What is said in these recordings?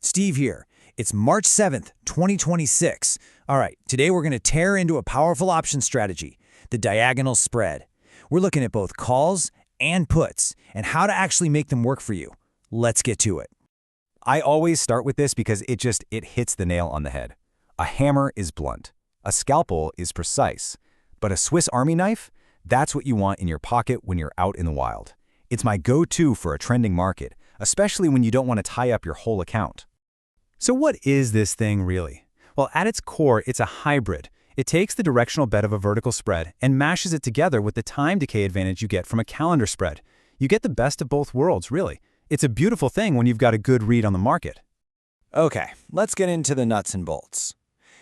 Steve here. It's March 7th, 2026. All right, today we're going to tear into a powerful option strategy, the diagonal spread. We're looking at both calls and puts and how to actually make them work for you. Let's get to it. I always start with this because it hits the nail on the head. A hammer is blunt. A scalpel is precise. But a Swiss Army knife? That's what you want in your pocket when you're out in the wild. It's my go-to for a trending market, especially when you don't want to tie up your whole account. So what is this thing really? Well, at its core, it's a hybrid. It takes the directional bet of a vertical spread and mashes it together with the time decay advantage you get from a calendar spread. You get the best of both worlds, really. It's a beautiful thing when you've got a good read on the market. Okay, let's get into the nuts and bolts.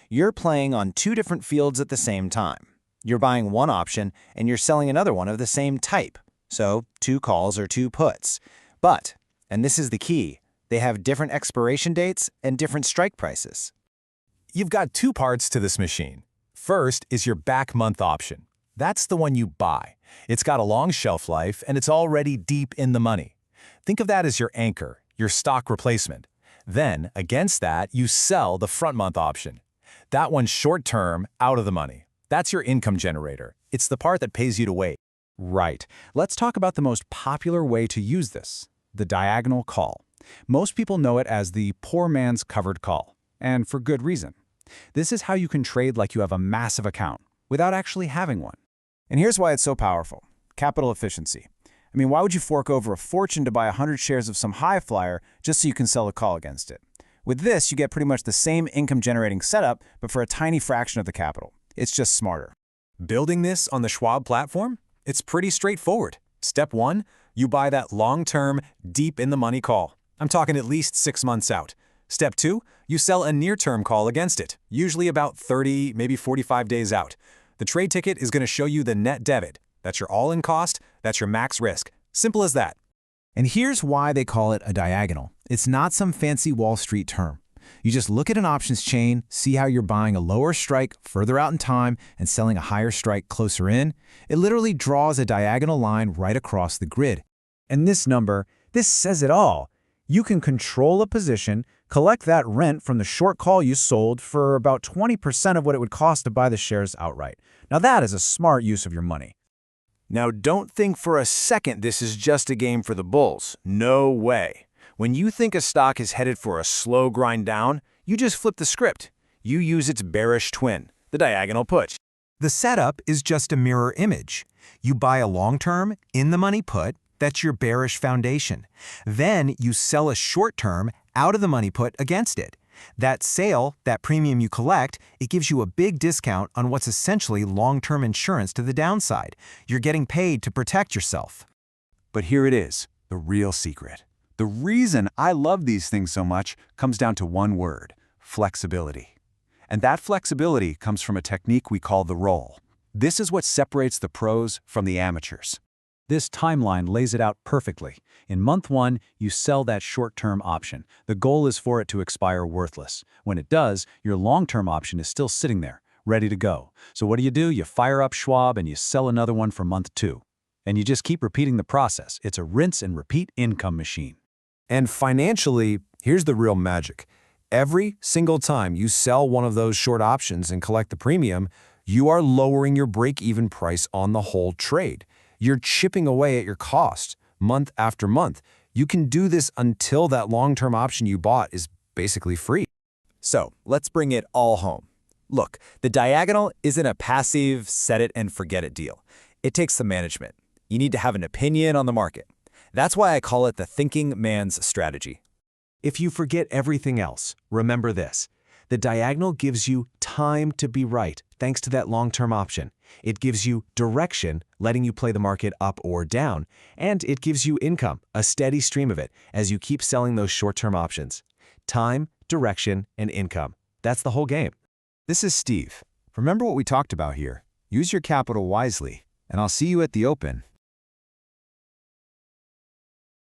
You're playing on two different fields at the same time. You're buying one option and you're selling another one of the same type. So, two calls or two puts. But, and this is the key, they have different expiration dates and different strike prices. You've got two parts to this machine. First is your back month option. That's the one you buy. It's got a long shelf life and it's already deep in the money. Think of that as your anchor, your stock replacement. Then, against that, you sell the front month option. That one's short-term, out of the money. That's your income generator. It's the part that pays you to wait. Right. Let's talk about the most popular way to use this, the diagonal call. Most people know it as the poor man's covered call, and for good reason. This is how you can trade like you have a massive account without actually having one. And here's why it's so powerful. Capital efficiency. I mean, why would you fork over a fortune to buy 100 shares of some high flyer just so you can sell a call against it? With this, you get pretty much the same income-generating setup, but for a tiny fraction of the capital. It's just smarter. Building this on the Schwab platform? It's pretty straightforward. Step 1, you buy that long-term, deep-in-the-money call. I'm talking at least 6 months out. Step 2, you sell a near-term call against it, usually about 30, maybe 45 days out. The trade ticket is going to show you the net debit. That's your all-in cost, that's your max risk. Simple as that. And here's why they call it a diagonal. It's not some fancy Wall Street term. You just look at an options chain, see how you're buying a lower strike further out in time and selling a higher strike closer in. It literally draws a diagonal line right across the grid. And this number, this says it all. You can control a position, collect that rent from the short call you sold for about 20% of what it would cost to buy the shares outright. Now that is a smart use of your money. Now don't think for a second this is just a game for the bulls. No way. When you think a stock is headed for a slow grind down, you just flip the script. You use its bearish twin, the diagonal put. The setup is just a mirror image. You buy a long-term, in-the-money put, that's your bearish foundation. Then you sell a short-term, out-of-the-money put against it. That sale, that premium you collect, it gives you a big discount on what's essentially long-term insurance to the downside. You're getting paid to protect yourself. But here it is, the real secret. The reason I love these things so much comes down to one word, flexibility. And that flexibility comes from a technique we call the roll. This is what separates the pros from the amateurs. This timeline lays it out perfectly. In month 1, you sell that short-term option. The goal is for it to expire worthless. When it does, your long-term option is still sitting there, ready to go. So what do? You fire up Schwab and you sell another one for month 2. And you just keep repeating the process. It's a rinse and repeat income machine. And financially, here's the real magic. Every single time you sell one of those short options and collect the premium, you are lowering your break-even price on the whole trade. You're chipping away at your cost month after month. You can do this until that long-term option you bought is basically free. So let's bring it all home. Look, the diagonal isn't a passive set-it-and-forget-it deal. It takes some management. You need to have an opinion on the market. That's why I call it the thinking man's strategy. If you forget everything else, remember this. The diagonal gives you time to be right, thanks to that long-term option. It gives you direction, letting you play the market up or down. And it gives you income, a steady stream of it, as you keep selling those short-term options. Time, direction, and income. That's the whole game. This is Steve. Remember what we talked about here. Use your capital wisely, and I'll see you at the open.